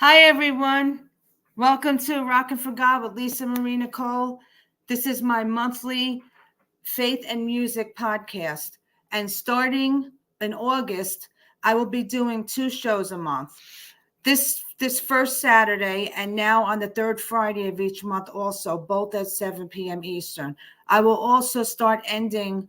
Hi, everyone. Welcome to Rockin' for God with Lisa Marie Nicole. This is my monthly faith and music podcast. And starting in August, I will be doing 2 shows a month. This first Saturday and now on the third Friday of each month also, both at 7 p.m. Eastern. I will also start ending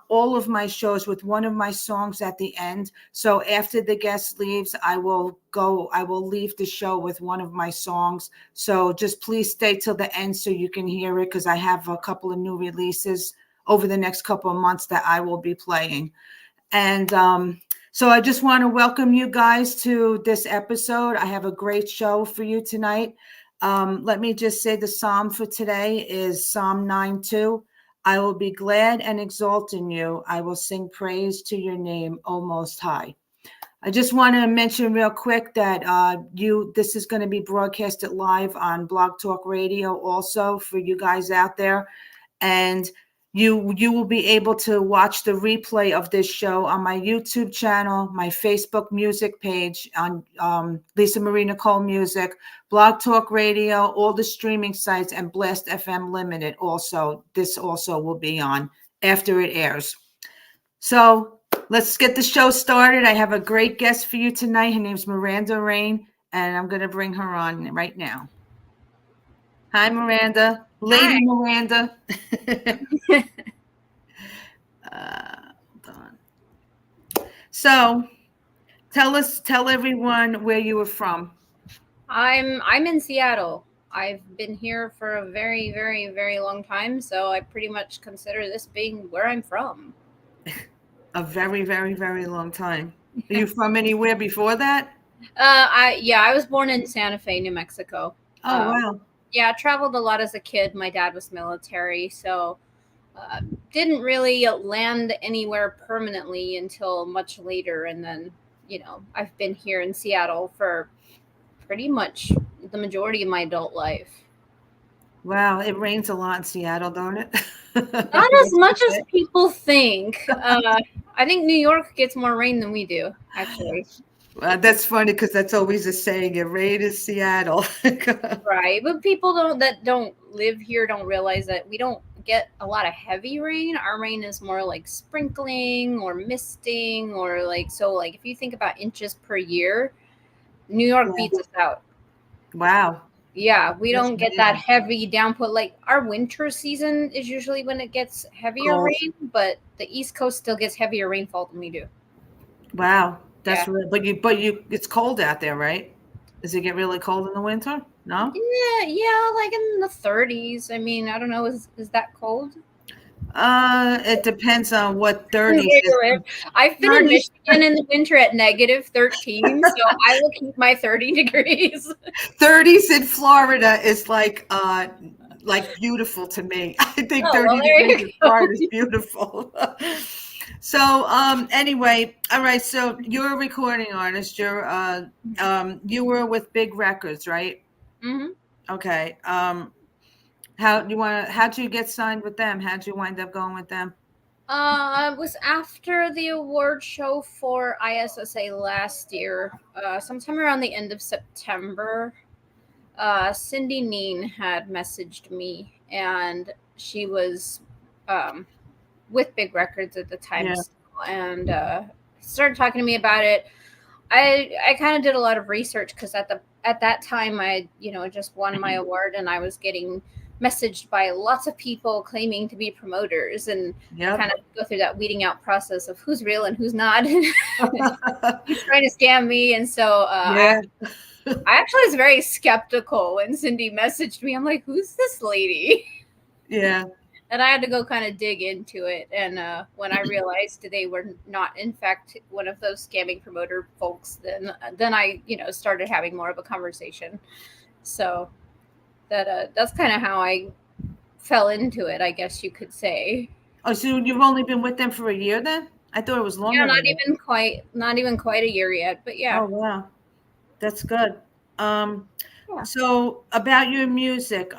all of my shows with one of my songs at the end. So after the guest leaves, I will leave the show with one of my songs. So just please stay till the end so you can hear it, because I have a couple of new releases over the next couple of months that I will be playing. And so I just want to welcome you guys to this episode. I have a great show for you tonight. Let me just say the psalm for today is Psalm 9:2. I will be glad and exult in you. I will sing praise to your name, O Most High. I just want to mention real quick that this is going to be broadcasted live on Blog Talk Radio also for you guys out there. And you will be able to watch the replay of this show on my YouTube channel, my Facebook music page, on Lisa Marie Nicole Music, Blog Talk Radio, all the streaming sites, and Blast FM Limited. Also, this also will be on after it airs. So let's get the show started. I have a great guest for you tonight. Her name's Miranda Raine, and I'm going to bring her on right now. Hi, Miranda. Lady Hi. Miranda. Hold on. So tell everyone where you were from. I'm in Seattle. I've been here for a very, very, very long time, so I pretty much consider this being where I'm from. A very, very, very long time. Are you from anywhere before that? I was born in Santa Fe, New Mexico. Oh, wow. Yeah, I traveled a lot as a kid. My dad was military, so didn't really land anywhere permanently until much later. And then, I've been here in Seattle for pretty much the majority of my adult life. Wow, it rains a lot in Seattle, don't it? Not as much as people think. I think New York gets more rain than we do, actually. That's funny because that's always a saying. It rain is Seattle. Right, but people that don't live here don't realize that we don't get a lot of heavy rain. Our rain is more like sprinkling or misting, or like if you think about inches per year, New York beats us out. Wow. Yeah, we don't get that heavy downpour. Like our winter season is usually when it gets heavier rain, but the East Coast still gets heavier rainfall than we do. Wow, that's real. But it's cold out there, right? Does it get really cold in the winter? No. Yeah, like in the 30s. I mean, I don't know. Is that cold? It depends on what 30s is. I've been in Michigan in the winter at -13, so I will keep my 30 degrees. 30s in Florida is like beautiful to me. I think 30 degrees in Florida is beautiful. So anyway, all right. So you're a recording artist. You were with Big Records, right? Mm-hmm. Okay. How'd you get signed with them? How'd you wind up going with them? It was after the award show for ISSA last year, sometime around the end of September. Cindy Neen had messaged me, and she was with Big Records at the time, and started talking to me about it. I kind of did a lot of research because at that time I just won my award, and I was getting messaged by lots of people claiming to be promoters, and kind of go through that weeding out process of who's real and who's not, who's trying to scam me. And so I actually was very skeptical when Cindy messaged me. I'm like, who's this lady? Yeah. And I had to go kind of dig into it. And when I realized they were not, in fact, one of those scamming promoter folks, then I, started having more of a conversation. So that's kind of how I fell into it, I guess you could say. Oh, so you've only been with them for a year then? I thought it was longer. Yeah, not even quite a year yet, but yeah. Oh, wow. That's good. So about your music,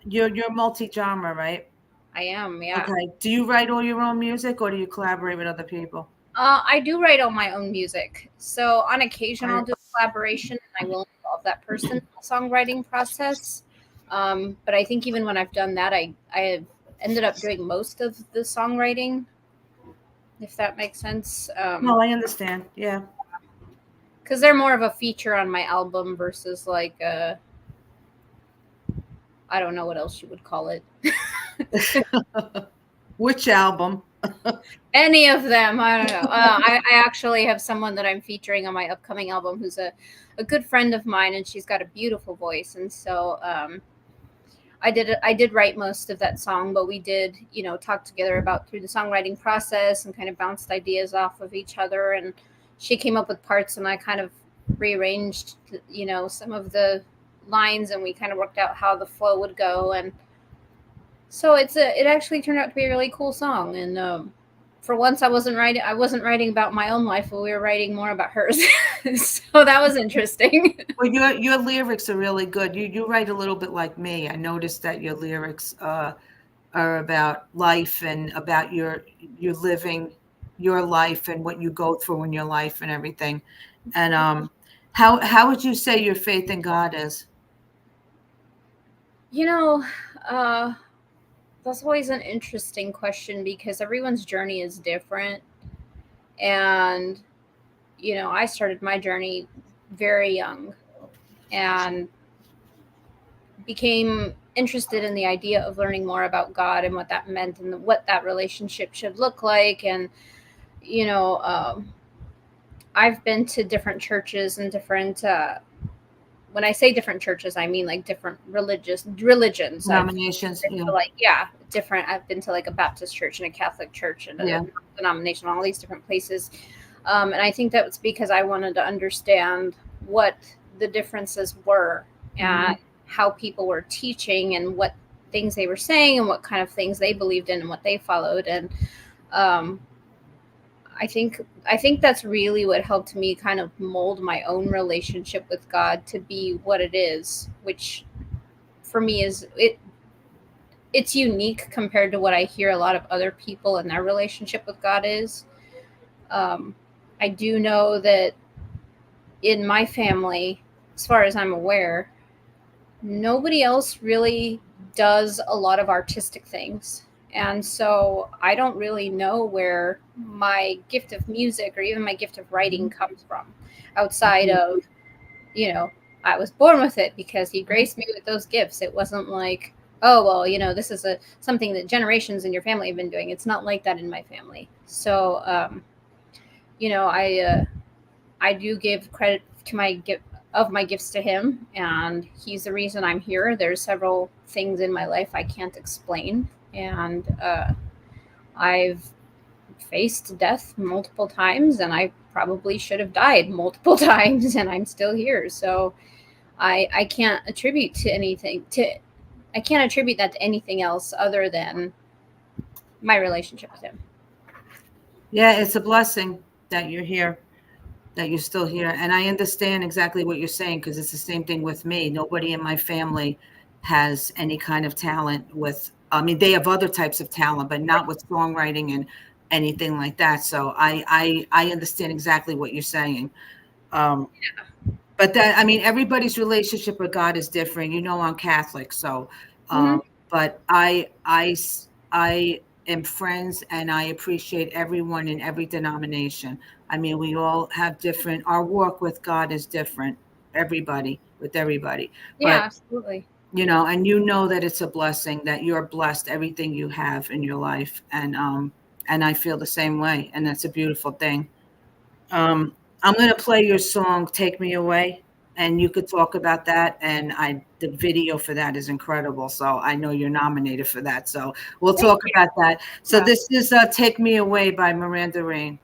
you're multi-genre, right? I am, yeah. Okay. Do you write all your own music, or do you collaborate with other people? I do write all my own music. So on occasion, I'll do a collaboration and I will involve that person in the songwriting process. But I think even when I've done that, I have ended up doing most of the songwriting, if that makes sense. No, I understand. Yeah. Because they're more of a feature on my album versus like I don't know what else you would call it. Which album? Any of them, I don't know. I actually have someone that I'm featuring on my upcoming album who's a good friend of mine, and she's got a beautiful voice. And so I did write most of that song, but we did, talk together about through the songwriting process and kind of bounced ideas off of each other. And she came up with parts, and I kind of rearranged, some of the lines, and we kind of worked out how the flow would go. And so it actually turned out to be a really cool song. And for once, I wasn't writing about my own life, but we were writing more about hers. So that was interesting. Well, your lyrics are really good. You write a little bit like me. I noticed that your lyrics are about life and about your living your life and what you go through in your life and everything. And how would you say your faith in God is? Uh, that's always an interesting question because everyone's journey is different. And, I started my journey very young and became interested in the idea of learning more about God and what that meant and what that relationship should look like. And, you know, um, I've been to different churches and different, when I say different churches, I mean like different religions. Denominations. I've been to different. I've been to like a Baptist church and a Catholic church and a denomination, all these different places. And I think that was because I wanted to understand what the differences were and how people were teaching and what things they were saying and what kind of things they believed in and what they followed. And I think that's really what helped me kind of mold my own relationship with God to be what it is, which for me it's unique compared to what I hear a lot of other people and their relationship with God is. I do know that in my family, as far as I'm aware, nobody else really does a lot of artistic things. And so I don't really know where my gift of music or even my gift of writing comes from outside of, I was born with it because he graced me with those gifts. It wasn't like, oh, well, this is something that generations in your family have been doing. It's not like that in my family. So, I do give credit to my gifts to him, and he's the reason I'm here. There's several things in my life I can't explain, and I've faced death multiple times, and I probably should have died multiple times, and I'm still here. So I can't attribute that to anything else other than my relationship with him. Yeah, it's a blessing that you're here, that you're still here. And I understand exactly what you're saying because it's the same thing with me. Nobody in my family has any kind of talent they have other types of talent, but not with songwriting and anything like that. So I understand exactly what you're saying. But everybody's relationship with God is different. I'm Catholic, so, but I am friends and I appreciate everyone in every denomination. We all have our walk with God is different, with everybody. Yeah, but, absolutely. And that it's a blessing that you're blessed, everything you have in your life. And I feel the same way. And that's a beautiful thing. I'm going to play your song, Take Me Away. And you could talk about that. And the video for that is incredible. So I know you're nominated for that. So we'll talk about that. So this is Take Me Away by Miranda Raine.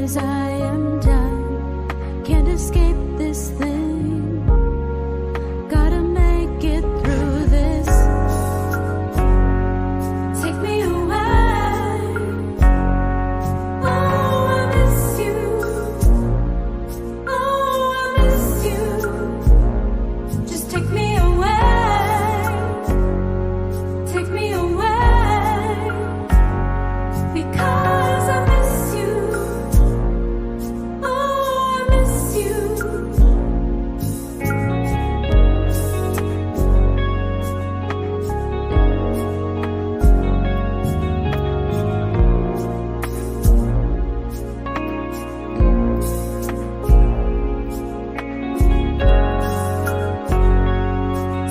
'cause I am done. Can't escape this thing. Gotta make it through this. Take me away. Oh, I miss you. Oh, I miss you. Just take me away. Take me away. Because I miss you. Oh, I miss you.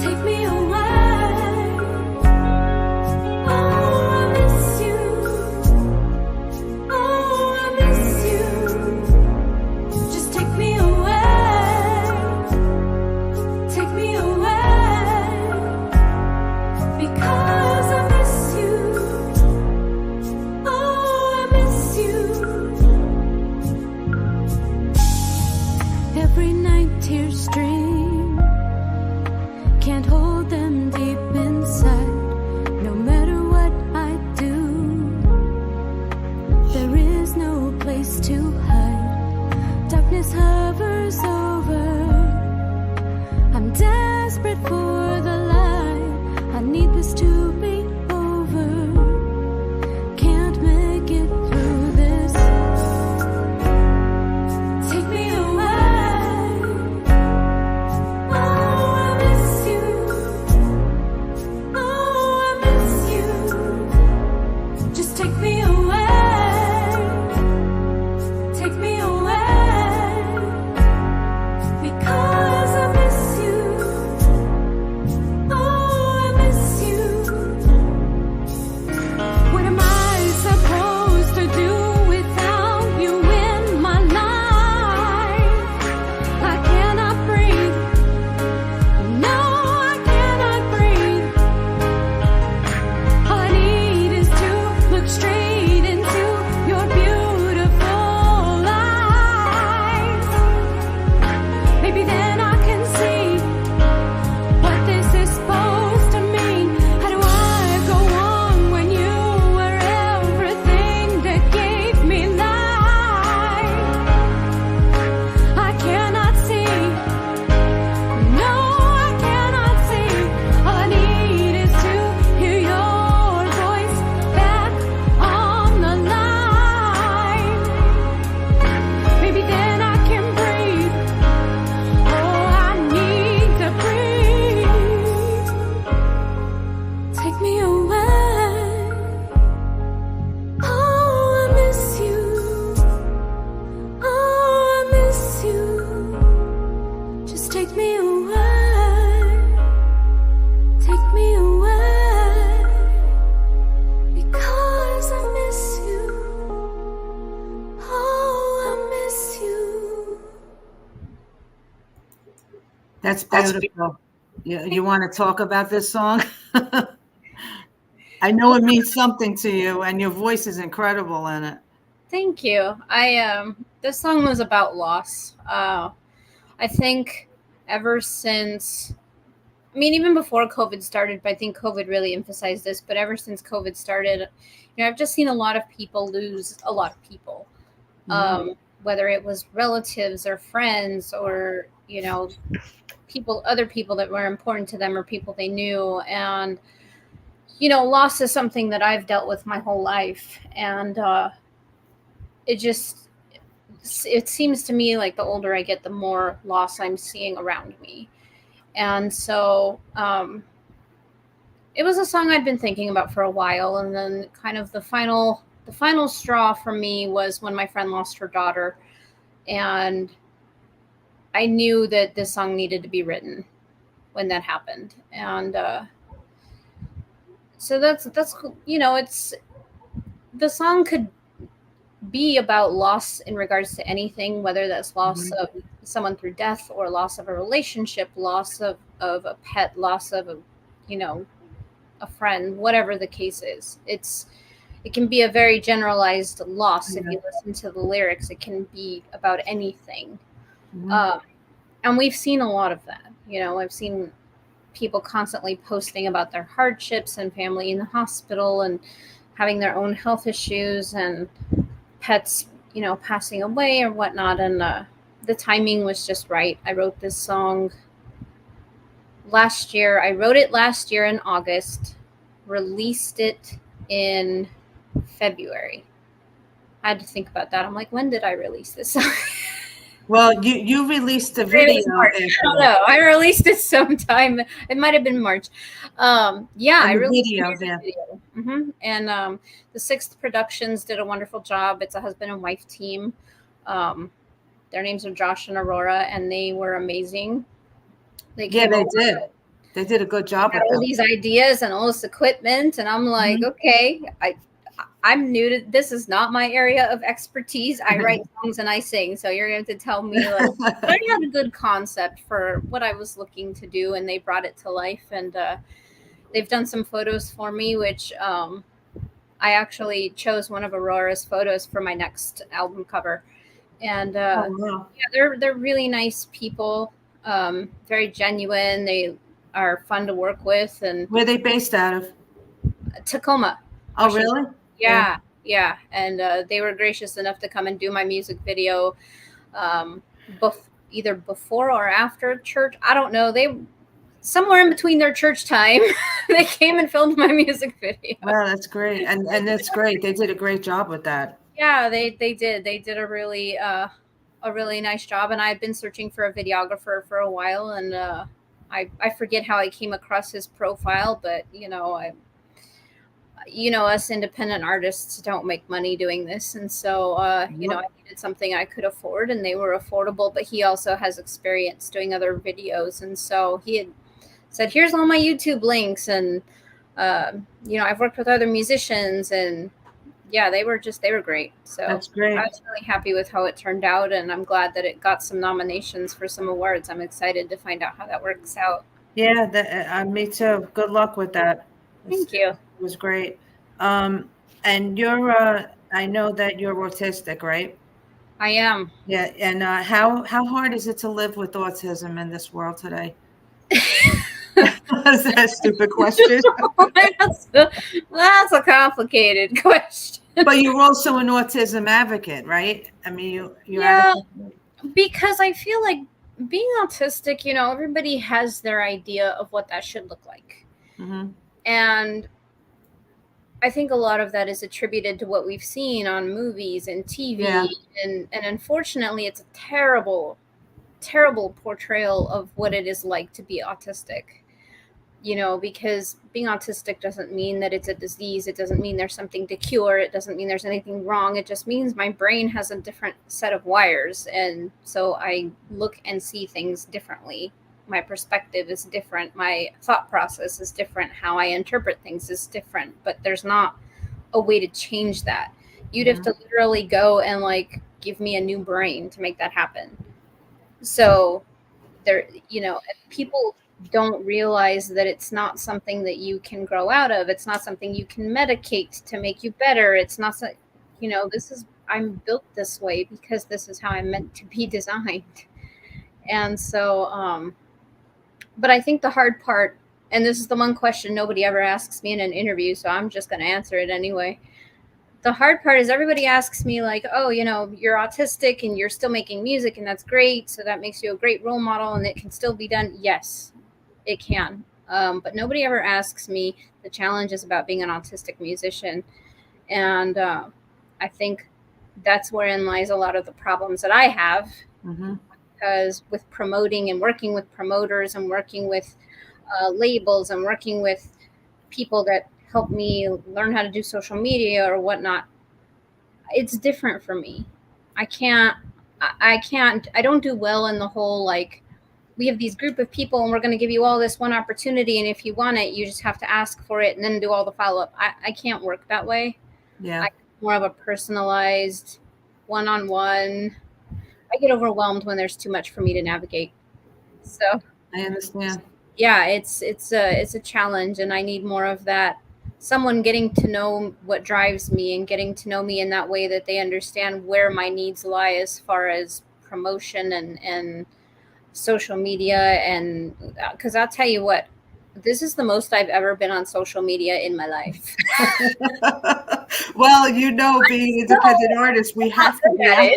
Take me away. Oh, I miss you. Oh, I miss you. Just take me away. Take me away. Because I miss you. Oh, I miss you. Every night tears stream. Can't hold them deep inside. No matter what I do, there is no place to hide. Darkness hovers over. I'm desperate for the light. I need this to be over. Can't make it through this. Take me away. Oh, I miss you. Oh, I miss you. Just take me away. Take me away. Because I miss you. Oh, I miss you. What am I supposed to do without you in my life? I cannot breathe. No, I cannot breathe. All I need is to look straight into your beautiful eyes. Maybe then I can see what this is supposed to mean. How do I go on when you were everything that gave me life? I cannot see. No, I cannot see. All I need is to hear your voice back on the line. Maybe then I can breathe. Oh, I need to breathe. Take me away. Oh, I miss you. Oh, I miss you. Just take me away. Take me away. Because I miss you. Oh, I miss you. That's beautiful. You want to talk about this song? I know it means something to you, and your voice is incredible in it. Thank you. This song was about loss. I think ever since, I mean, even before COVID started, but I think COVID really emphasized this. But ever since COVID started, I've just seen a lot of people lose a lot of people, whether it was relatives or friends or other people that were important to them or people they knew. And loss is something that I've dealt with my whole life, and it seems to me like the older I get, the more loss I'm seeing around me. And so it was a song I'd been thinking about for a while, and then kind of the final straw for me was when my friend lost her daughter, and I knew that this song needed to be written when that happened. And so that's it's the song could be about loss in regards to anything, whether that's loss of someone through death or loss of a relationship, loss of a pet, loss of a friend, whatever the case is. it can be a very generalized loss. If Yeah. you listen to the lyrics, it can be about anything. Mhm. And we've seen a lot of that. I've seen people constantly posting about their hardships and family in the hospital and having their own health issues and pets, passing away or whatnot. And the timing was just right. I wrote this song last year. I wrote it last year in August, released it in February. I had to think about that. I'm like, when did I release this song? Well, you released the It video. was March. I don't know. I released it sometime. It might have been March. Yeah, I And the released video, the yeah. music video. And the Sixth Productions did a wonderful job. It's a husband and wife team. Their names are Josh and Aurora, and they were amazing. They Yeah, came they over, did. They did a good job had with all them. these ideas and all this equipment, and I'm like, Mhm. okay, I'm new to this. Is not my area of expertise. I write songs and I sing, so you're going to tell me like. But I had a good concept for what I was looking to do, and they brought it to life. And they've done some photos for me, which I actually chose one of Aurora's photos for my next album cover. And Oh, wow. yeah, they're really nice people, very genuine. They are fun to work with, and Where are they based out of? Tacoma. Oh, Washington. really? Yeah. And they were gracious enough to come and do my music video, either before or after church. I don't know. They somewhere in between their church time, they came and filmed my music video. Wow, that's great. And that's great. They did a great job with that. Yeah, they did. They did a really nice job. And I've been searching for a videographer for a while, and I forget how I came across his profile, but us independent artists don't make money doing this. And so, I needed something I could afford, and they were affordable, but he also has experience doing other videos. And so he had said, here's all my YouTube links. And, I've worked with other musicians, and yeah, they were great. So That's great. I was really happy with how it turned out, and I'm glad that it got some nominations for some awards. I'm excited to find out how that works out. Yeah, me too. Good luck with that. Thank you. It was great. And I know that you're autistic, right? I am. Yeah. And how hard is it to live with autism in this world today? Is that a stupid question? That's a complicated question. But you're also an autism advocate, right? I mean, you Yeah, because I feel like being autistic, everybody has their idea of what that should look like. Mm-hmm. And I think a lot of that is attributed to what we've seen on movies and TV. Yeah. And unfortunately, it's a terrible, terrible portrayal of what it is like to be autistic. Because being autistic doesn't mean that it's a disease. It doesn't mean there's something to cure. It doesn't mean there's anything wrong. It just means my brain has a different set of wires. And so I look and see things differently. My perspective is different. My thought process is different. How I interpret things is different. But there's not a way to change that. You'd have to literally go and give me a new brain to make that happen. So there, people don't realize that it's not something that you can grow out of. It's not something you can medicate to make you better. It's not, I'm built this way because this is how I'm meant to be designed. And so, but I think the hard part, and this is the one question nobody ever asks me in an interview, so I'm just going to answer it anyway. The hard part is everybody asks me oh, you're autistic and you're still making music, and that's great. So that makes you a great role model, and it can still be done. Yes, it can. But nobody ever asks me the challenges about being an autistic musician. And I think that's wherein lies a lot of the problems that I have. Mm-hmm. Because with promoting and working with promoters and working with labels and working with people that help me learn how to do social media or whatnot, it's different for me. I don't do well in the whole we have these group of people and we're going to give you all this one opportunity, and if you want it, you just have to ask for it and then do all the follow-up. I can't work that way. Yeah. I'm more of a personalized one-on-one. I get overwhelmed when there's too much for me to navigate. So I understand. yeah, it's a challenge, and I need more of that someone getting to know what drives me and getting to know me in that way that they understand where my needs lie as far as promotion and social media. And because I'll tell you what, this is the most I've ever been on social media in my life. Well, being independent artists, we have to be at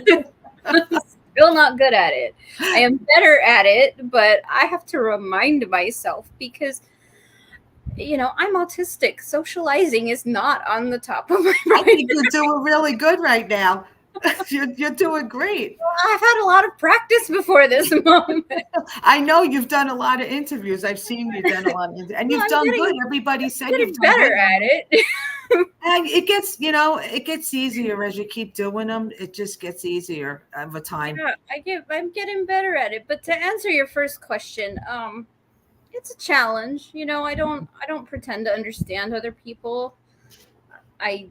it. I'm still not good at it. I am better at it, but I have to remind myself because I'm autistic. Socializing is not on the top of my mind. I think you're doing really good right now. You're doing great. I've had a lot of practice before this moment. I know you've done a lot of interviews. I've seen you've done a lot of and you've done good. Everybody said you've done better good. at it. And it gets easier as you keep doing them. It just gets easier over time. Yeah, I'm getting better at it. But to answer your first question, it's a challenge. I don't pretend to understand other people. I've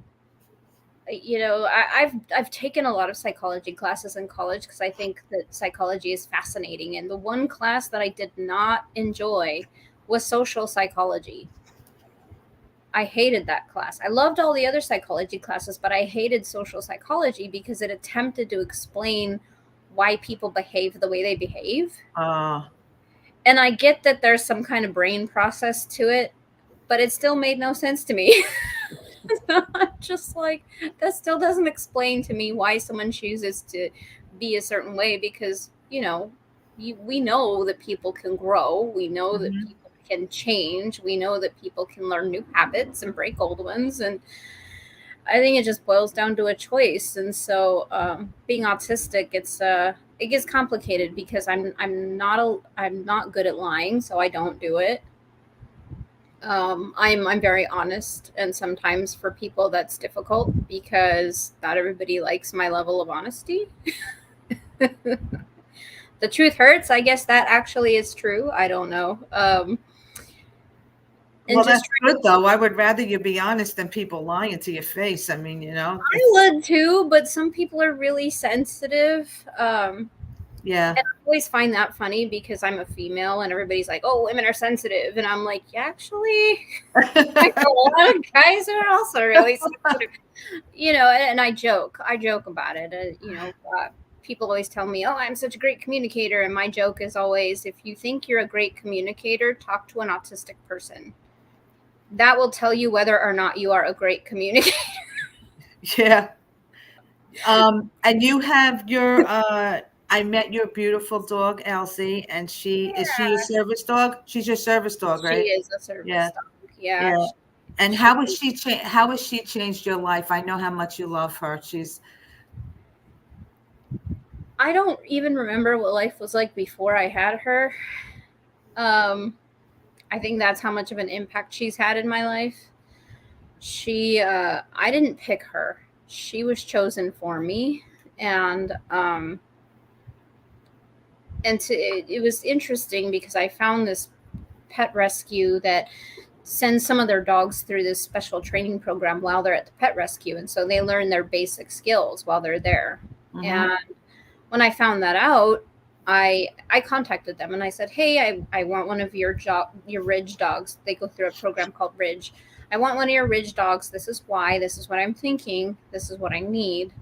taken a lot of psychology classes in college because I think that psychology is fascinating. And the one class that I did not enjoy was social psychology. I hated that class. I loved all the other psychology classes, but I hated social psychology because it attempted to explain why people behave the way they behave. And I get that there's some kind of brain process to it, but it still made no sense to me. Just like, that still doesn't explain to me why someone chooses to be a certain way, because we know that people can grow. We know that people can change. We know that people can learn new habits and break old ones. And I think it just boils down to a choice. And so being autistic, it gets complicated because I'm not good at lying, so I don't do it. I'm very honest, and sometimes for people that's difficult because not everybody likes my level of honesty. The truth hurts. I guess that actually is true. I don't know. Well, that's good though. I would rather you be honest than people lying to your face. I mean, I would too, but some people are really sensitive. Yeah. And I always find that funny because I'm a female and everybody's like, oh, women are sensitive. And I'm like, yeah, actually, I know a lot of guys are also really sensitive. And I joke about it. People always tell me, oh, I'm such a great communicator. And my joke is always, if you think you're a great communicator, talk to an autistic person. That will tell you whether or not you are a great communicator. Yeah. And you have your, I met your beautiful dog, Elsie, and is she a service dog? She's your service dog, right? She is a service dog. Yeah. And how has she changed your life? I know how much you love her. I don't even remember what life was like before I had her. I think that's how much of an impact she's had in my life. I didn't pick her. She was chosen for me. And it was interesting because I found this pet rescue that sends some of their dogs through this special training program while they're at the pet rescue. And so they learn their basic skills while they're there. Mm-hmm. And when I found that out, I contacted them and I said, hey, I want one of your Ridge dogs. They go through a program called Ridge. I want one of your Ridge dogs. This is why. This is what I'm thinking. This is what I need.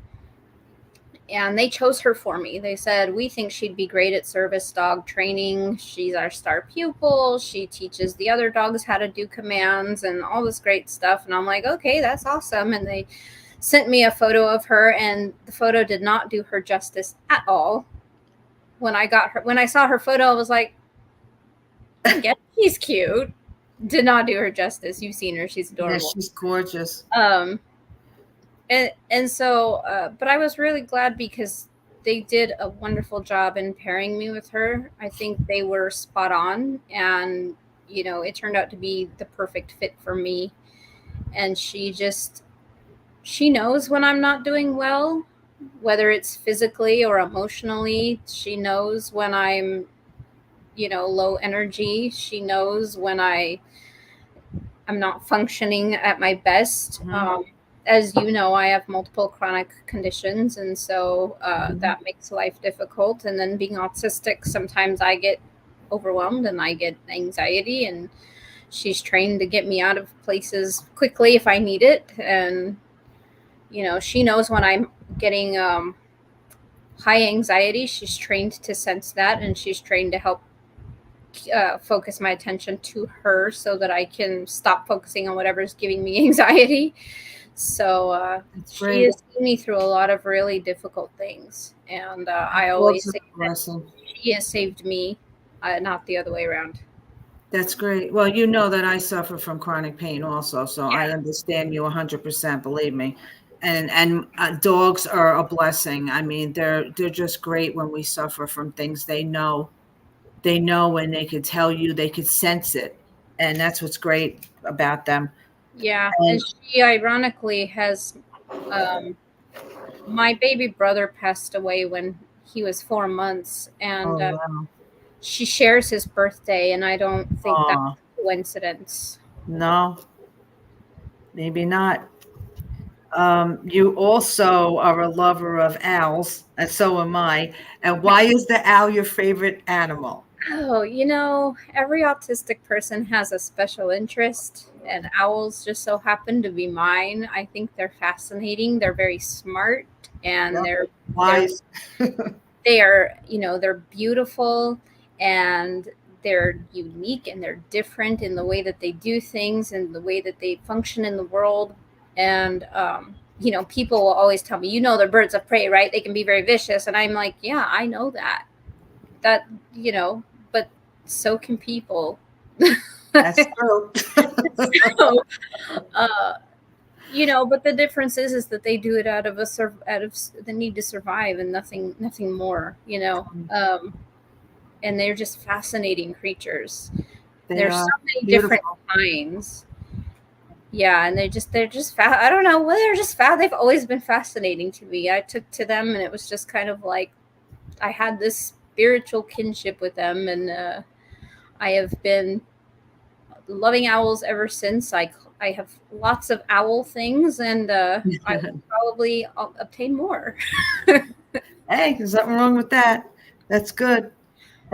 And they chose her for me. They said, we think she'd be great at service dog training. She's our star pupil. She teaches the other dogs how to do commands and all this great stuff. And I'm like, okay, that's awesome. And they sent me a photo of her, and the photo did not do her justice at all. When I saw her photo, I was like, I guess she's cute. Did not do her justice. You've seen her. She's adorable. Yeah, she's gorgeous. And so, but I was really glad because they did a wonderful job in pairing me with her. I think they were spot on, and, it turned out to be the perfect fit for me. And she knows when I'm not doing well, whether it's physically or emotionally. She knows when I'm, low energy. She knows when I'm not functioning at my best. Mm-hmm. As you know, I have multiple chronic conditions, and so that makes life difficult. And then being autistic, sometimes I get overwhelmed and I get anxiety, and She's trained to get me out of places quickly if I need it. And, she knows when I'm getting high anxiety. She's trained to sense that, and she's trained to help focus my attention to her so that I can stop focusing on whatever's giving me anxiety. So she has seen me through a lot of really difficult things. And I always say that she has saved me, not the other way around. That's great. Well, you know that I suffer from chronic pain also, so I understand you 100%, believe me. And dogs are a blessing. I mean, they're just great when we suffer from things. They know when they could tell you, they could sense it. And that's what's great about them. Yeah. And she ironically has, my baby brother passed away when he was 4 months, and she shares his birthday, and I don't think that's a coincidence. No, maybe not. You also are a lover of owls, and so am I. And why is the owl your favorite animal? Oh, every autistic person has a special interest, and owls just so happen to be mine. I think they're fascinating. They're very smart, and they're wise. They're beautiful, and they're unique, and they're different in the way that they do things and the way that they function in the world. And, people will always tell me, they're birds of prey, right? They can be very vicious. And I'm like, yeah, I know that, but so can people. That's true. So, but the difference is that they do it out of the need to survive and nothing more, and they're just fascinating creatures. There's so many different kinds. Yeah, and they're just I don't know, well, they're just they've always been fascinating to me. I took to them, and it was just kind of like I had this spiritual kinship with them, and I have been loving owls ever since. I have lots of owl things, and I will probably obtain more. Hey, there's nothing wrong with that. That's good.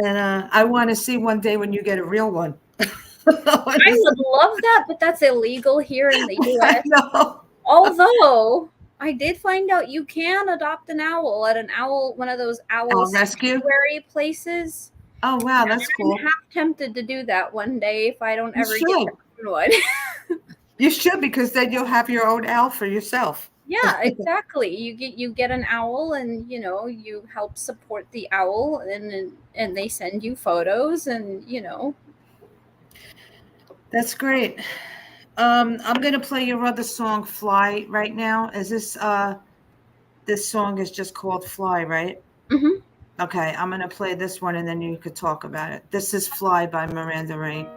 And I want to see one day when you get a real one. I would love that, but that's illegal here in the U.S. Although I did find out you can adopt an owl at one of those owl sanctuary places. Oh wow, that's cool. I'm half tempted to do that one day if I don't ever get one. You should, because then you'll have your own owl for yourself. Yeah, exactly. You get an owl, and you help support the owl, and they send you photos, and That's great. I'm going to play your other song, Fly, right now. Is this song is just called Fly, right? Mm-hmm. Okay, I'm going to play this one, and then you could talk about it. This is Fly by Miranda Raine.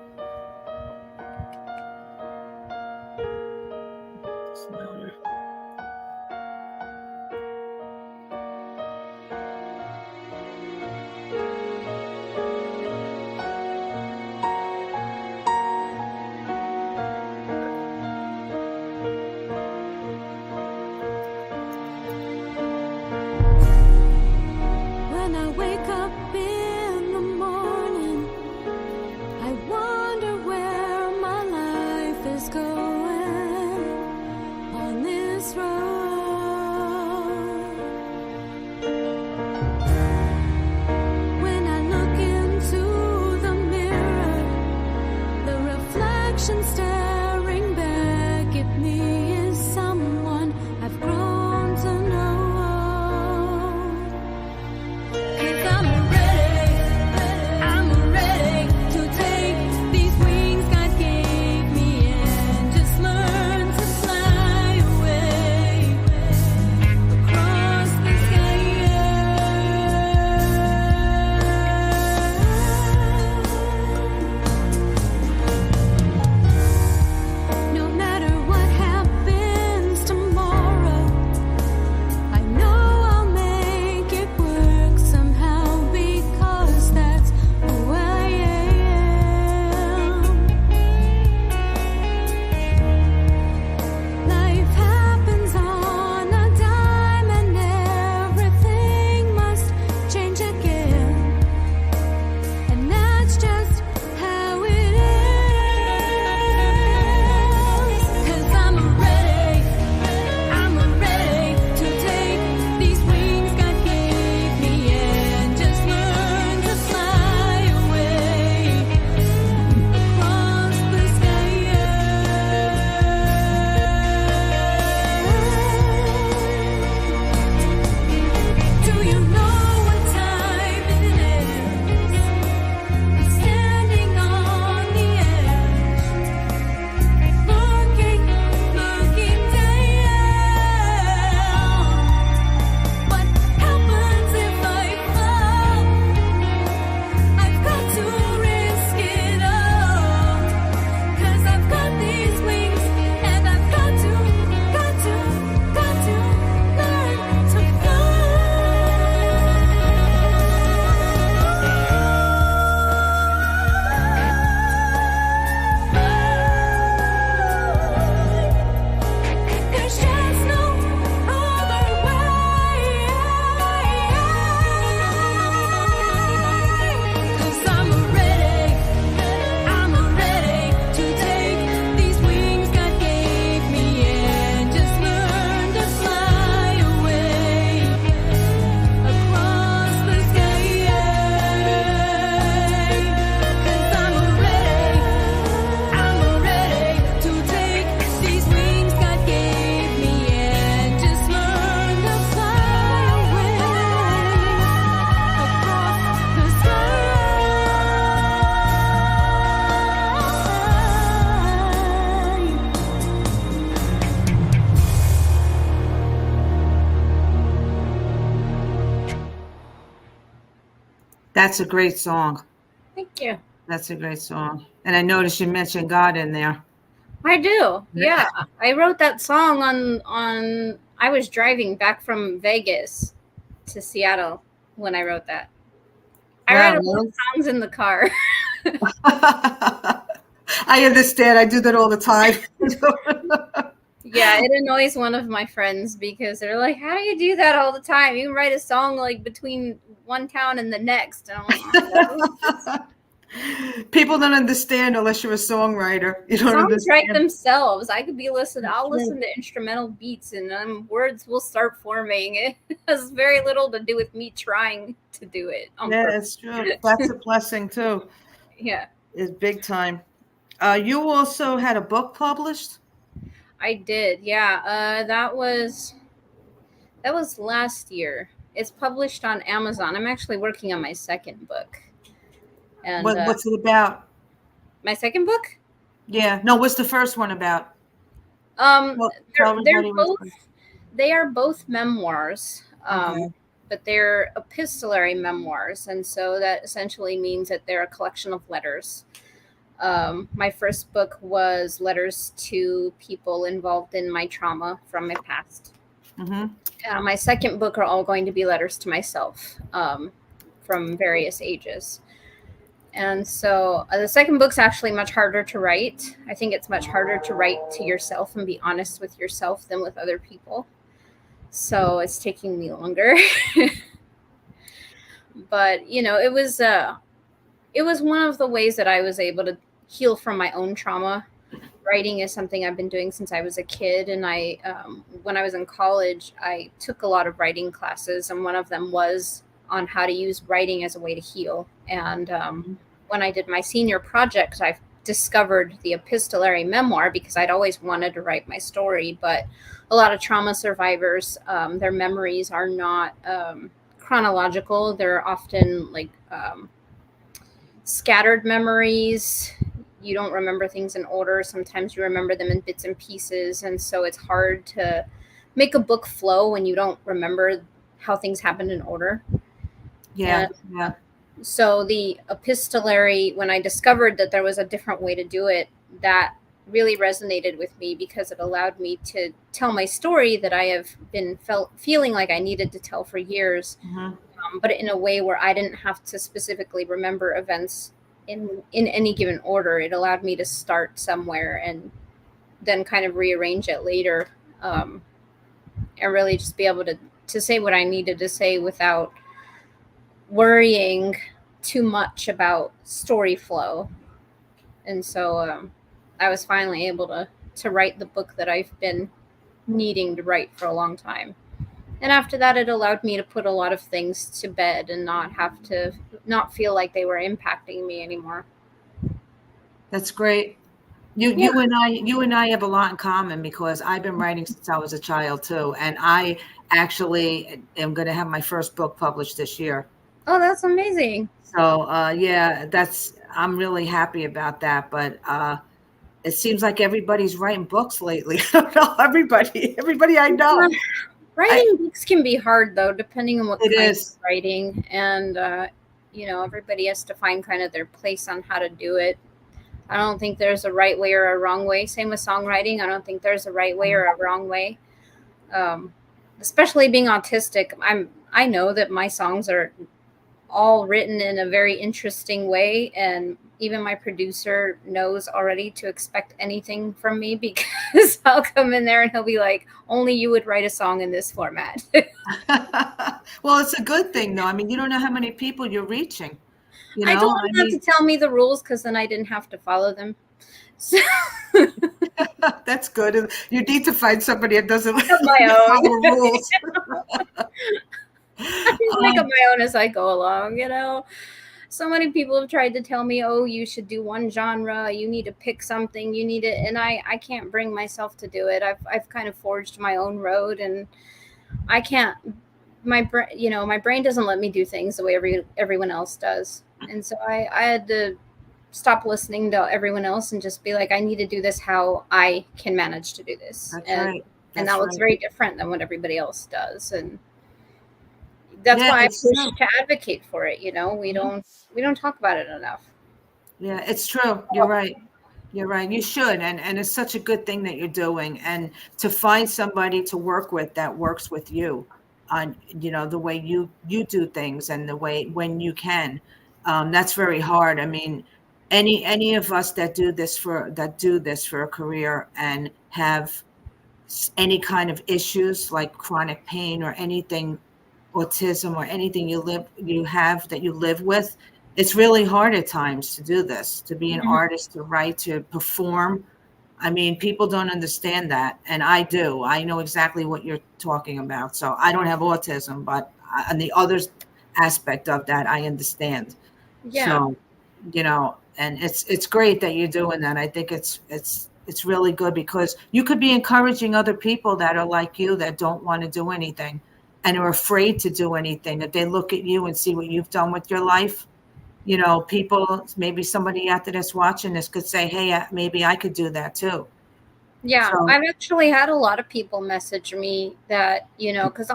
When I wake up in the morning, I want That's a great song. Thank you. That's a great song. And I noticed you mentioned God in there. I do. Yeah. I wrote that song on I was driving back from Vegas to Seattle when I wrote that. I write a lot of songs in the car. I understand. I do that all the time. Yeah, it annoys one of my friends because they're like, "How do you do that all the time? You can write a song like between one town and the next." And I'm like, people don't understand unless you're a songwriter. You don't songs understand. write themselves. I could be listening. I'll That's listen to instrumental beats, and words will start forming. It has very little to do with me trying to do it. Yeah, it's true. That's a blessing too. Yeah, It's big time. You also had a book published? I did. Yeah, that was last year. It's published on Amazon. I'm actually working on my second book. And What's it about? my second book? Yeah. No, what's the first one about? They're everybody both they are both memoirs. Okay. But they're epistolary memoirs, and so that essentially means that they're a collection of letters. My first book was letters to people involved in my trauma from my past. My second book are all going to be letters to myself from various ages. And so the second book's actually much harder to write. I think it's much harder to write to yourself and be honest with yourself than with other people. So it's taking me longer. But, it was one of the ways that I was able to heal from my own trauma. Writing is something I've been doing since I was a kid. And when I was in college, I took a lot of writing classes. And one of them was on how to use writing as a way to heal. And when I did my senior project, I discovered the epistolary memoir because I'd always wanted to write my story. But a lot of trauma survivors, their memories are not chronological. They're often like scattered memories. You don't remember things in order. Sometimes you remember them in bits and pieces. And so it's hard to make a book flow when you don't remember how things happened in order. Yeah. So the epistolary, when I discovered that there was a different way to do it, that really resonated with me because it allowed me to tell my story that I have been feeling like I needed to tell for years, but in a way where I didn't have to specifically remember events in any given order. It allowed me to start somewhere and then kind of rearrange it later, and really just be able to say what I needed to say without worrying too much about story flow. And so I was finally able to write the book that I've been needing to write for a long time. And after that, it allowed me to put a lot of things to bed and not feel like they were impacting me anymore. That's great. You and I have a lot in common because I've been writing since I was a child too. And I actually am going to have my first book published this year. Oh, that's amazing. So, I'm really happy about that. But it seems like everybody's writing books lately. I don't know, everybody I know. Writing books can be hard, though, depending on what kind of writing. And, everybody has to find kind of their place on how to do it. I don't think there's a right way or a wrong way. Same with songwriting. I don't think there's a right way or a wrong way. Especially being autistic, I know that my songs are all written in a very interesting way, and even my producer knows already to expect anything from me because I'll come in there and he'll be like, only you would write a song in this format. Well, it's a good thing though. I mean, you don't know how many people you're reaching. I told him not to tell me the rules because then I didn't have to follow them. So that's good. You need to find somebody that doesn't follow the rules. I just make up my own as I go along, So many people have tried to tell me, oh, you should do one genre, you need to pick something, you need it, and I can't bring myself to do it. I've kind of forged my own road, and I can't. My brain doesn't let me do things the way everyone else does, and so I had to stop listening to everyone else and just be like, I need to do this how I can manage to do this. That's right. And that looks very different than what everybody else does, and that's Yeah, why I it's push true. to advocate for it. We don't talk about it enough. Yeah, it's true. You're right. You're right. You should. And it's such a good thing that you're doing. And to find somebody to work with that works with you on, the way you do things and the way when you can. That's very hard. I mean, any of us that do this for a career and have any kind of issues like chronic pain or anything, autism or anything you have that you live with, it's really hard at times to do this, to be an Mhm. artist, to write, to perform. I mean, people don't understand that, and I do. I know exactly what you're talking about. So I don't have autism, but on the other aspect of that, I understand. Yeah. So, and it's great that you're doing that. I think it's really good because you could be encouraging other people that are like you that don't want to do anything and are afraid to do anything. If they look at you and see what you've done with your life, people, maybe somebody out there that's watching this could say, hey, maybe I could do that too. Yeah, So, I've actually had a lot of people message me that, because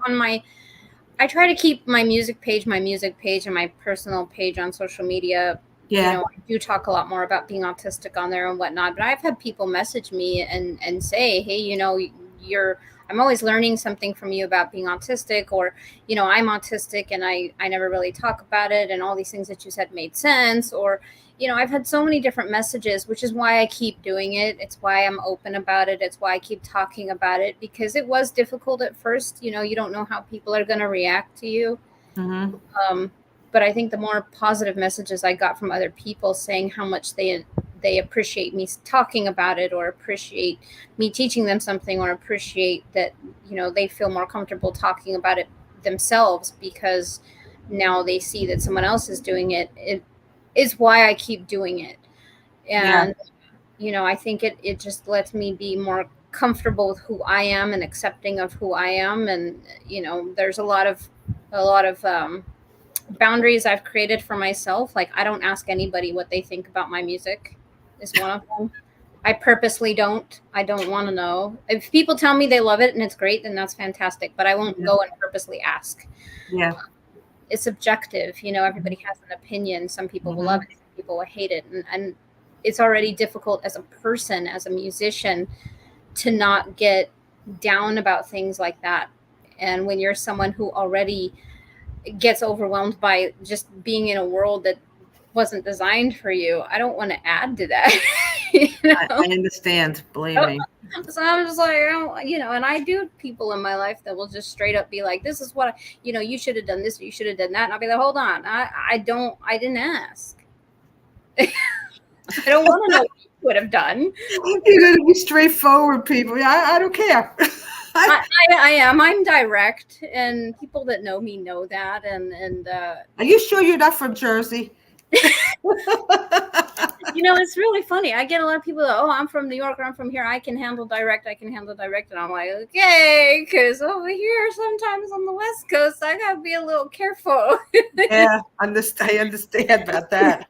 I try to keep my music page, and my personal page on social media. yeah. I do talk a lot more about being autistic on there and whatnot, but I've had people message me and say, hey, I'm always learning something from you about being autistic, or, I'm autistic and I never really talk about it. And all these things that you said made sense. Or, I've had so many different messages, which is why I keep doing it. It's why I'm open about it. It's why I keep talking about it, because it was difficult at first. You don't know how people are going to react to you. Mm-hmm. But I think the more positive messages I got from other people saying how much they appreciate me talking about it, or appreciate me teaching them something, or appreciate that, they feel more comfortable talking about it themselves because now they see that someone else is doing it. It is why I keep doing it. Yeah. And, I think it just lets me be more comfortable with who I am and accepting of who I am. And, there's a lot of boundaries I've created for myself. Like, I don't ask anybody what they think about my music is one of them. I purposely don't. I don't want to know. If people tell me they love it and it's great, then that's fantastic. But I won't go and purposely ask. Yeah. It's subjective. Everybody has an opinion. Some people will love it, some people will hate it. And it's already difficult as a person, as a musician, to not get down about things like that. And when you're someone who already gets overwhelmed by just being in a world that wasn't designed for you, I don't want to add to that. I understand. Believe me. So I'm just like, and I do people in my life that will just straight up be like, this is what, you should have done this, or you should have done that. And I'll be like, hold on. I didn't ask. I don't want to know what you would have done. You got to be straightforward, people. I don't care. I am. I'm direct, and people that know me know that. And Are you sure you're not from Jersey? It's really funny. I get a lot of people that, oh, I'm from New York, or I'm from here. I can handle direct. And I'm like, okay, because over here, sometimes on the West Coast, I got to be a little careful. Yeah, I understand about that.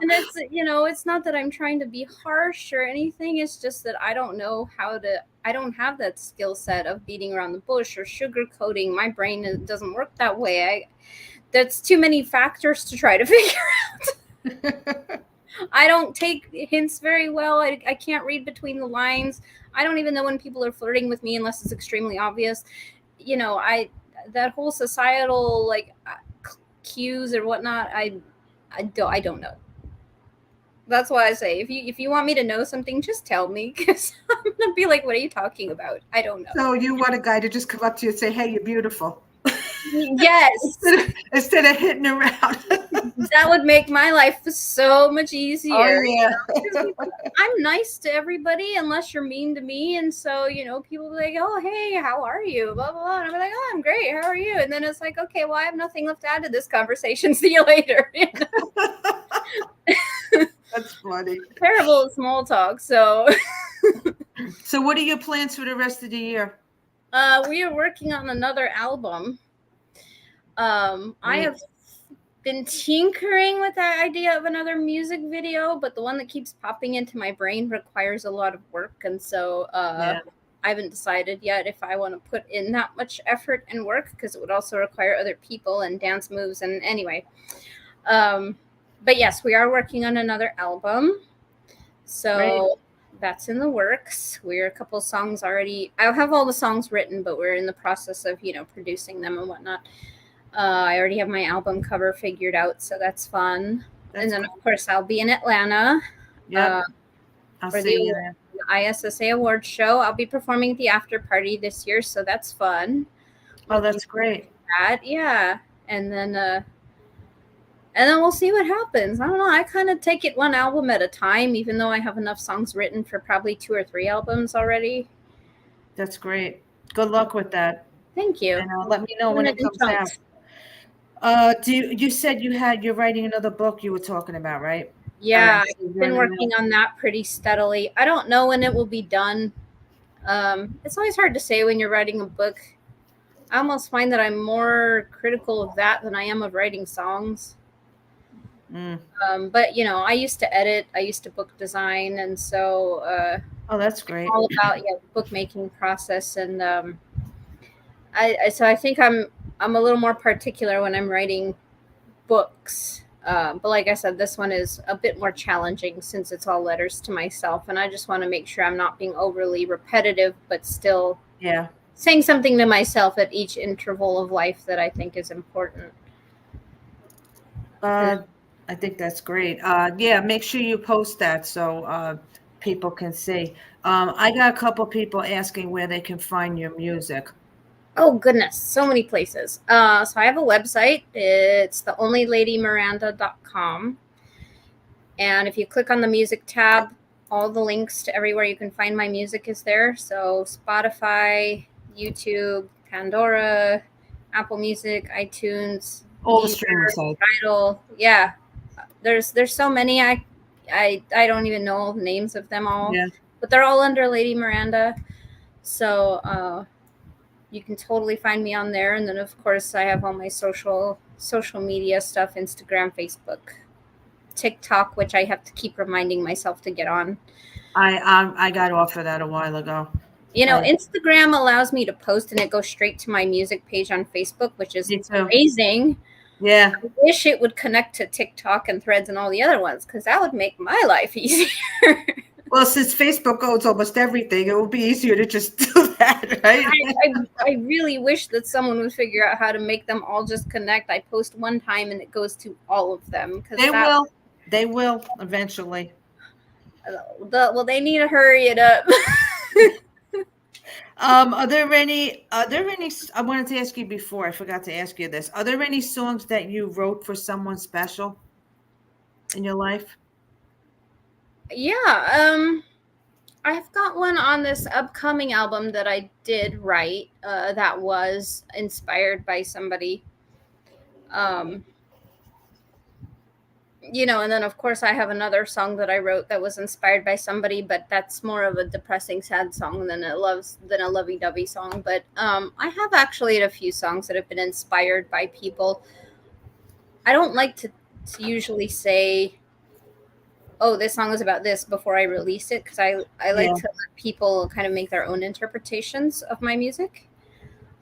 And it's not that I'm trying to be harsh or anything. It's just that I don't have that skill set of beating around the bush or sugarcoating. My brain doesn't work that way. That's too many factors to try to figure out. I don't take hints very well. I can't read between the lines. I don't even know when people are flirting with me unless it's extremely obvious. That whole societal cues or whatnot, I don't know. That's why I say, if you want me to know something, just tell me, because I'm gonna be like, what are you talking about? I don't know. So you want a guy to just come up to you and say, hey, you're beautiful. Yes. Instead of hitting around. That would make my life so much easier. Oh, yeah. I'm nice to everybody unless you're mean to me. And so, people be like, oh, hey, how are you? Blah, blah, blah. And I'm like, oh, I'm great. How are you? And then it's like, okay, well, I have nothing left to add to this conversation. See you later. That's funny. Terrible at small talk. So what are your plans for the rest of the year? We are working on another album. I have been tinkering with that idea of another music video, but the one that keeps popping into my brain requires a lot of work. And so I I haven't decided yet if I want to put in that much effort and work, because it would also require other people and dance moves. And anyway, but yes, we are working on another album. So Great. that's in the works. We're a couple songs already. I have all the songs written, but we're in the process of, producing them and whatnot. I already have my album cover figured out, so that's fun. And then, cool. of course, I'll be in Atlanta. Yeah. I'll for see the you there. ISSA Awards show. I'll be performing at the after party this year, so that's fun. Oh, that's great. Yeah. And then we'll see what happens. I don't know. I kind of take it one album at a time, even though I have enough songs written for probably 2 or 3 albums already. That's great. Good luck with that. Thank you. And let me know when it comes out. You said you're writing another book you were talking about, right? Yeah, I've been working on that pretty steadily. I don't know when it will be done. It's always hard to say when you're writing a book. I almost find that I'm more critical of that than I am of writing songs. But I used to edit, I used to book design, and so oh, that's great. All about bookmaking process, and I think I'm a little more particular when I'm writing books. But like I said, this one is a bit more challenging since it's all letters to myself, and I just want to make sure I'm not being overly repetitive, but still saying something to myself at each interval of life that I think is important. I think that's great. Make sure you post that so people can see. I got a couple people asking where they can find your music. Oh, goodness. So many places. So I have a website. It's theonlyladymiranda.com. And if you click on the music tab, all the links to everywhere you can find my music is there. So Spotify, YouTube, Pandora, Apple Music, iTunes, all the streaming sites. Tidal. Yeah. There's so many. I don't even know the names of them all. Yeah. But they're all under Lady Miranda. So you can totally find me on there. And then, of course, I have all my social media stuff, Instagram, Facebook, TikTok, which I have to keep reminding myself to get on. I got off of that a while ago. Instagram allows me to post and it goes straight to my music page on Facebook, which is amazing. Yeah. I wish it would connect to TikTok and Threads and all the other ones, because that would make my life easier. Well, since Facebook owns almost everything, it will be easier to just do that, right? I really wish that someone would figure out how to make them all just connect. I post one time and it goes to all of them. They will eventually. Well, they need to hurry it up. Are there any, I wanted to ask you before, I forgot to ask you this. Are there any songs that you wrote for someone special in your life? Yeah, I've got one on this upcoming album that I did write that was inspired by somebody. And then of course I have another song that I wrote that was inspired by somebody, but that's more of a depressing, sad song than a lovey-dovey song. But I have actually a few songs that have been inspired by people. I don't like to usually say, oh, this song is about this before I release it, because I like to let people kind of make their own interpretations of my music.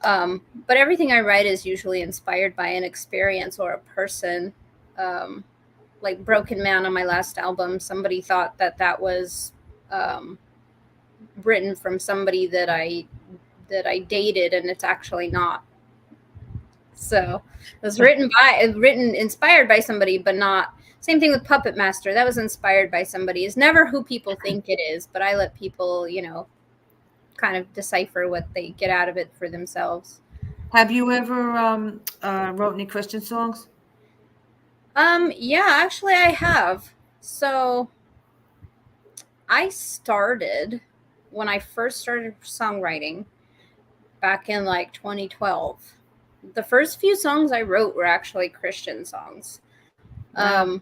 But everything I write is usually inspired by an experience or a person. Like Broken Man on my last album, somebody thought that was written from somebody that I dated, and it's actually not. So it was inspired by somebody, but not. Same thing with Puppet Master. That was inspired by somebody. It's never who people think it is, but I let people, kind of decipher what they get out of it for themselves. Have you ever wrote any Christian songs? Yeah, actually I have. So I started when I first started songwriting back in like 2012. The first few songs I wrote were actually Christian songs. Wow.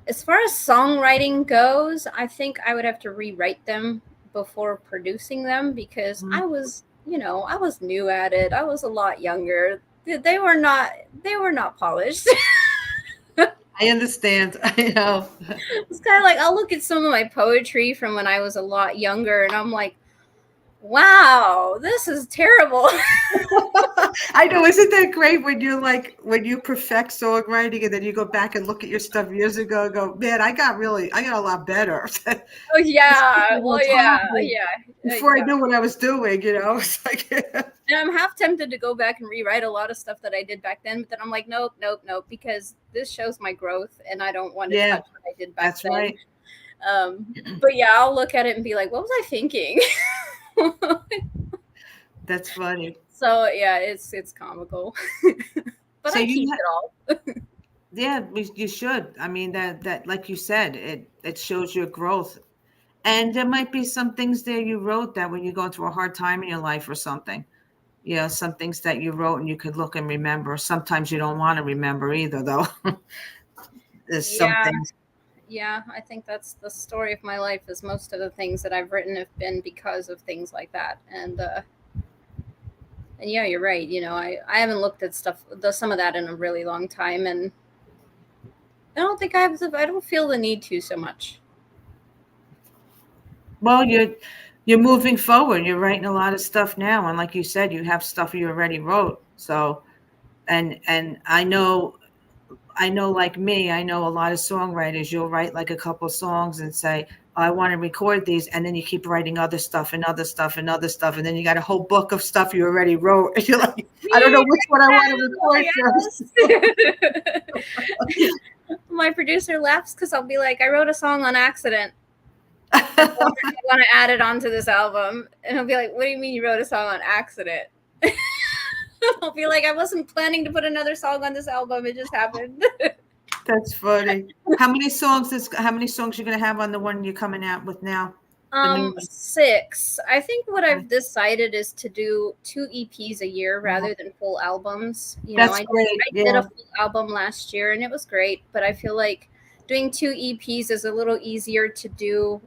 As far as songwriting goes, I think I would have to rewrite them before producing them, because I was new at it. I was a lot younger. They were not polished. I understand. I know. It's kind of like, I'll look at some of my poetry from when I was a lot younger, and I'm like, Wow, this is terrible. I know, isn't that great when you perfect songwriting and then you go back and look at your stuff years ago and go, man, I got a lot better. Oh yeah, well yeah, Before I yeah. knew what I was doing, it's like And I'm half tempted to go back and rewrite a lot of stuff that I did back then, but then I'm like, nope, because this shows my growth, and I don't want to Yeah, touch what I did back that's then. right. But yeah, I'll look at it and be like, what was I thinking? That's funny. So yeah, it's comical, but So I you keep ha- it all. Yeah, you should. I mean, that like you said, it shows your growth. And there might be some things there you wrote that when you're going through a hard time in your life or something, some things that you wrote and you could look and remember. Sometimes you don't want to remember either, though. There's some Yeah, things. yeah, I think that's the story of my life. Is most of the things that I've written have been because of things like that, and yeah, you're right. I haven't looked at some of that in a really long time, and I don't think I don't feel the need to so much. Well, you're moving forward. You're writing a lot of stuff now, and like you said, you have stuff you already wrote. So, and I know, like me, I know a lot of songwriters. You'll write like a couple songs and say, I want to record these, and then you keep writing other stuff and other stuff and other stuff, and then you got a whole book of stuff you already wrote. And you're like, I don't know which one I want to record first. My producer laughs because I'll be like, I wrote a song on accident. I want to add it onto this album, and he'll be like, what do you mean you wrote a song on accident? I'll be like, I wasn't planning to put another song on this album, it just happened. That's funny. How many songs you're gonna have on the one you're coming out with now? 6. I think what I've decided is to do 2 EPs a year rather than full albums. That's great. I did a full album last year and it was great, but I feel like doing 2 EPs is a little easier to do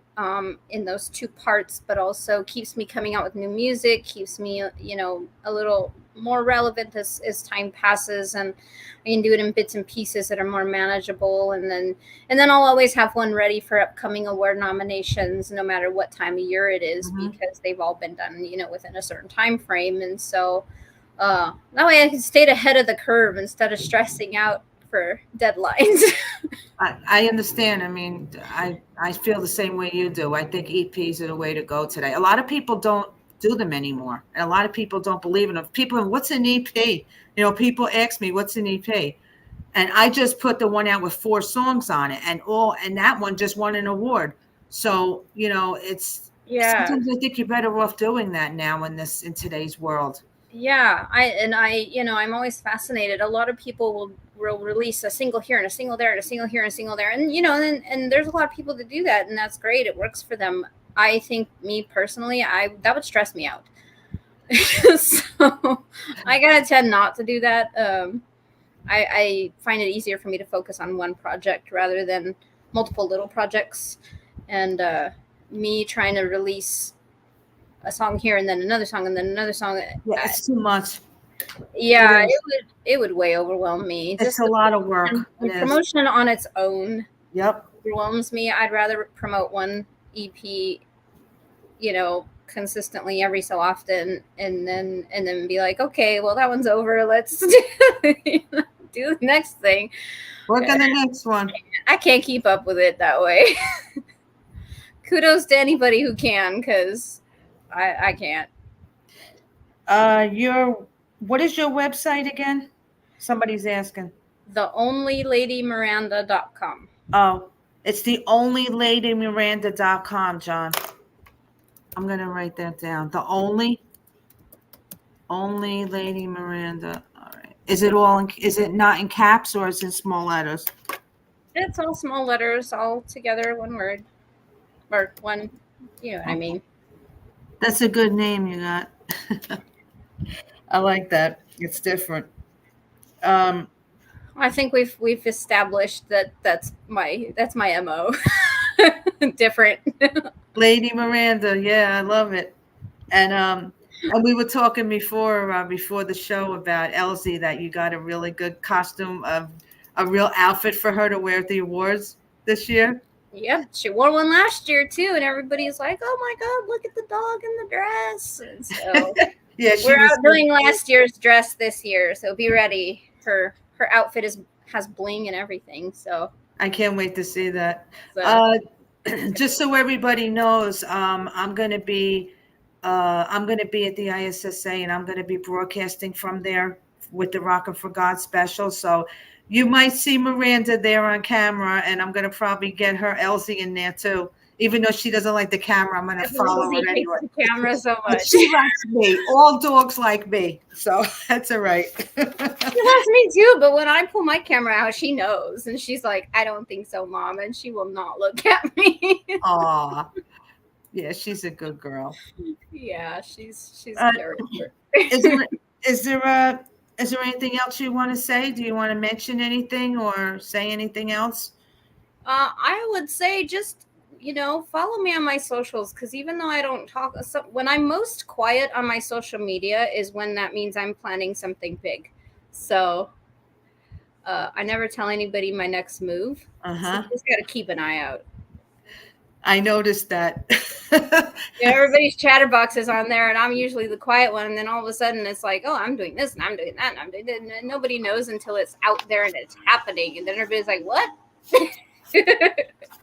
in those 2 parts, but also keeps me coming out with new music, keeps me, a little more relevant as time passes, and I can do it in bits and pieces that are more manageable, and then I'll always have one ready for upcoming award nominations, no matter what time of year it is, because they've all been done, within a certain time frame, and so that way I can stay ahead of the curve instead of stressing out for deadlines. I understand. I mean, I feel the same way you do. I think EPs are the way to go today. A lot of people don't do them anymore, and a lot of people don't believe in them. People, what's an EP? People ask me, what's an EP? And I just put the one out with 4 songs on it, and that one just won an award. So it's sometimes I think you're better off doing that now in today's world. Yeah, I'm always fascinated. A lot of people will release a single here and a single there and a single here and a single there, and and there's a lot of people that do that, and that's great. It works for them. I think, me personally, that would stress me out. So I gotta tend not to do that. I find it easier for me to focus on one project rather than multiple little projects, and me trying to release a song here and then another song and then another song. Yeah, it's too much. Yeah, it would way overwhelm me. It's just a lot of work. The promotion on its own, overwhelms me. I'd rather promote one EP, consistently every so often, and then be like, okay, well, that one's over. Let's do the next thing. Work on the next one. I can't keep up with it that way. Kudos to anybody who can, because I can't. What is your website again? Somebody's asking. theonlyladymiranda.com. Oh, it's theonlyladymiranda.com, John. I'm going to write that down. The only Lady Miranda. All right. Is it not in caps, or is it in small letters? It's all small letters, all together, one word. Or one, what I mean. That's a good name you got. I like that. It's different. I think we've established that's my MO. Different. Lady Miranda, yeah, I love it. And we were talking before the show about Elsie, that you got a really good costume, of a real outfit for her to wear at the awards this year. Yep, she wore one last year too, and everybody's like, "Oh my god, look at the dog in the dress!" And so Yeah, she we're was out doing last year's dress this year, so be ready. Her outfit has bling and everything. So I can't wait to see that. so Just so everybody knows, I'm going to be at the ISSA, and I'm going to be broadcasting from there with the Rockin' for God special. So you might see Miranda there on camera, and I'm going to probably get her Elsie in there too. Even though she doesn't like the camera, I'm going to follow her Lucy anyway. hates the camera so But much. she likes me. All dogs like me, so that's all right. She loves me too, but when I pull my camera out, she knows, and she's like, "I don't think so, Mom," and she will not look at me. Aw, yeah, she's a good girl. Yeah, she's Uh, a character. Is there anything else you want to say? Do you want to mention anything or say anything else? I would say just follow me on my socials, because even though I don't talk, so when I'm most quiet on my social media is when that means I'm planning something big. So I never tell anybody my next move. So you just got to keep an eye out. I noticed that. Yeah, everybody's chatterbox is on there, and I'm usually the quiet one. And then all of a sudden, it's like, "Oh, I'm doing this, and I'm doing that, and I'm doing that," and nobody knows until it's out there and it's happening. And then everybody's like, "What?"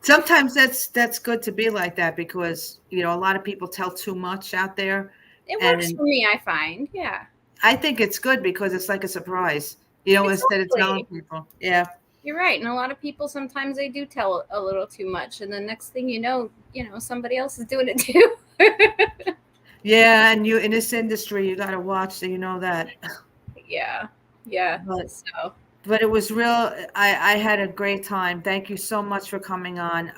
Sometimes that's good to be like that, because a lot of people tell too much out there. It works And for me, I find. Yeah, I think it's good because it's like a surprise, instead of telling exactly. people. Yeah. You're right. And a lot of people sometimes they do tell a little too much, and the next thing you know, somebody else is doing it too. Yeah, and you in this industry, you got to watch, so you know that. Yeah. But it was real. I had a great time. Thank you so much for coming on.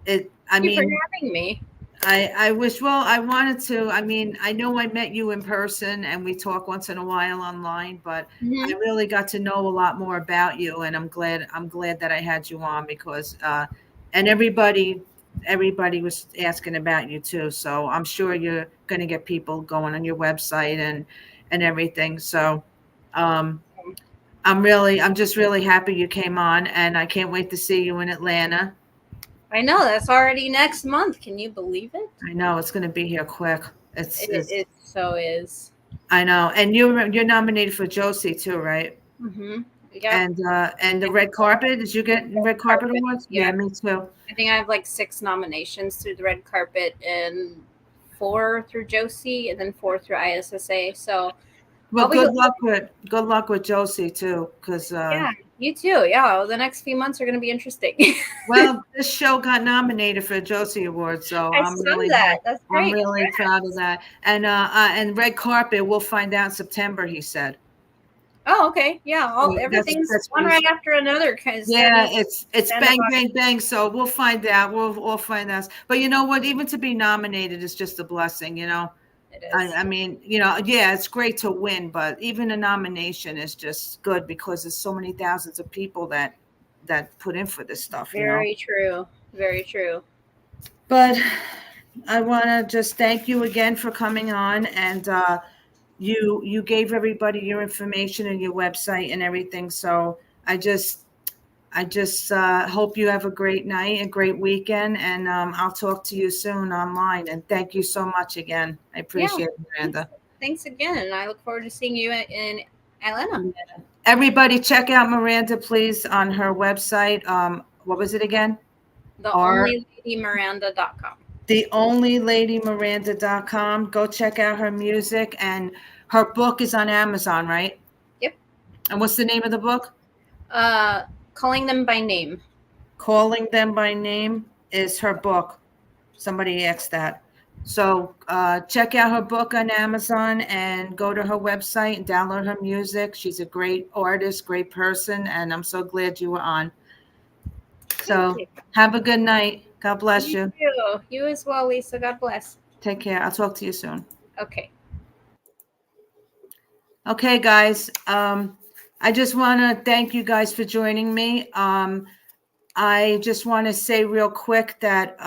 Thank you for having me. I wish, well, I wanted to. I know I met you in person and we talk once in a while online, but I really got to know a lot more about you, and I'm glad that I had you on, because and everybody was asking about you too. So I'm sure you're going to get people going on your website and everything. So I'm just really happy you came on, and I can't wait to see you in Atlanta. I know that's already next month. Can you believe it? I know it's going to be here quick. It so is. I know, and you're nominated for Josie too, right? Yeah. And the red carpet. Did you get red carpet awards? Yeah. Yeah, me too. I think I have like 6 nominations through the red carpet, and 4 through Josie, and then 4 through ISSA. So, well, good luck with Josie too, because yeah, you too. Yeah, well, the next few months are going to be interesting. well, this show got nominated for a Josie Award, so I'm really proud of that. And red carpet, we'll find out in September, he said. Oh, okay. Yeah, everything's one right after another. Yeah, it's bang, bang, bang. So we'll find out. We'll find out. But you know what? Even to be nominated is just a blessing. It is. Yeah, it's great to win, but even a nomination is just good, because there's so many thousands of people that put in for this stuff. Very true. Very true. But I want to just thank you again for coming on, and you gave everybody your information and your website and everything. So I just hope you have a great night, a great weekend, and I'll talk to you soon online. And thank you so much again. I appreciate it, Miranda. Thanks again, and I look forward to seeing you in Atlanta. Everybody, check out Miranda, please, on her website. What was it again? TheOnlyLadyMiranda.com. TheOnlyLadyMiranda.com. Go check out her music, and her book is on Amazon, right? Yep. And what's the name of the book? Calling Them by Name. Calling Them by Name is her book. Somebody asked that. So check out her book on Amazon and go to her website and download her music. She's a great artist, great person, and I'm so glad you were on. So have a good night. God bless you. You as well, Lisa. God bless. Take care. I'll talk to you soon. Okay. Okay, guys. I just want to thank you guys for joining me. I just want to say real quick that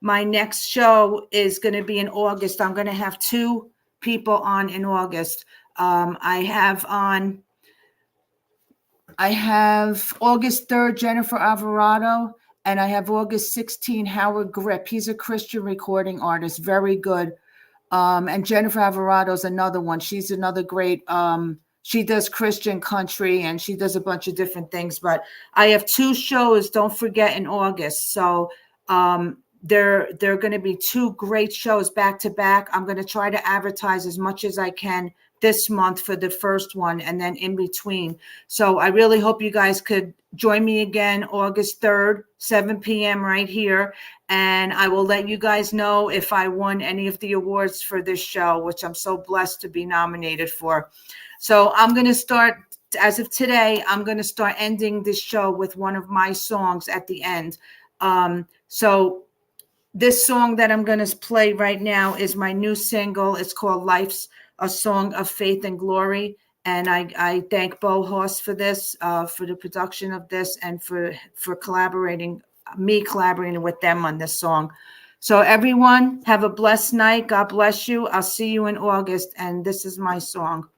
my next show is going to be in August. I'm going to have 2 people on in August. I have August 3rd, Jennifer Alvarado, And I have August 16, Howard Grip. He's a Christian recording artist, very good. And Jennifer Alvarado's another one. She's another great, she does Christian country and she does a bunch of different things. But I have 2 shows, don't forget, in August. So they're going to be 2 great shows back to back. I'm going to try to advertise as much as I can this month for the first one and then in between. So I really hope you guys could join me again August 3rd, 7 p.m. right here. And I will let you guys know if I won any of the awards for this show, which I'm so blessed to be nominated for. So I'm going to start, as of today, I'm going to start ending this show with one of my songs at the end. So this song that I'm going to play right now is my new single. It's called Life's a Song of Faith and Glory. And I thank Bo Horse for this, for the production of this, and for collaborating with them on this song. So everyone, have a blessed night. God bless you. I'll see you in August. And this is my song.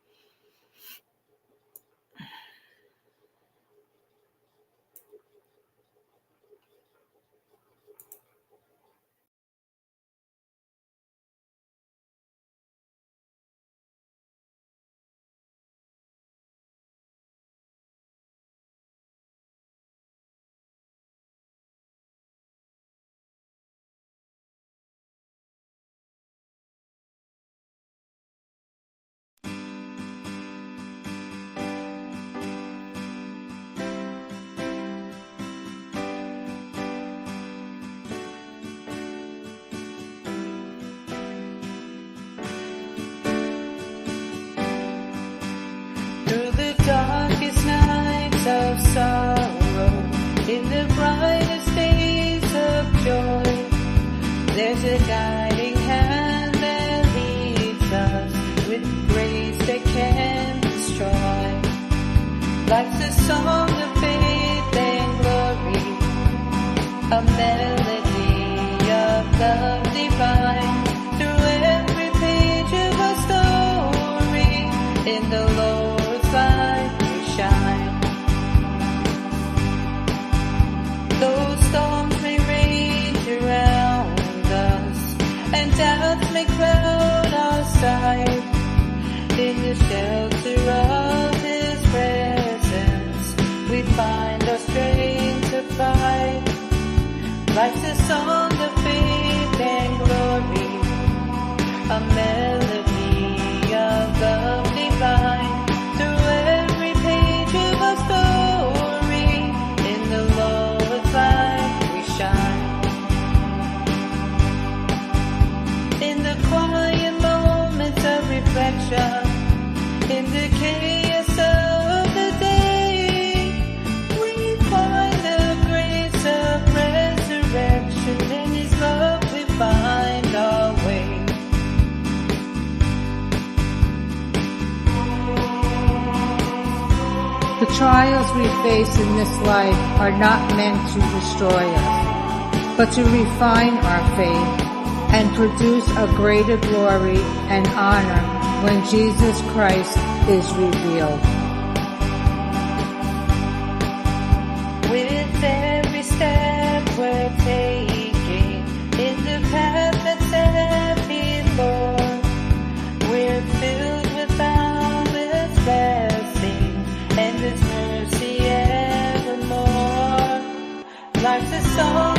Through the darkest nights of sorrow, in the brightest days of joy, there's a guiding hand that leads us with grace that can destroy. Life's a song of faith and glory, a melody of love divine. Through every page of our story, in the Lord's light we shine. Though storms may rage around us and doubts may cloud our sight, in the shelter of His presence we find our strength to fight. Life's a song of faith and glory, a melody of love divine. Through every page of our story, in the Lord's light we shine. In the quiet moments of reflection, in the chaos of the day, we find the grace of resurrection. In His love we find our way. The trials we face in this life are not meant to destroy us, but to refine our faith and produce a greater glory and honor when Jesus Christ is revealed. With every step we're taking in the path that's set before, we're filled with boundless blessings and His mercy evermore. Life's a song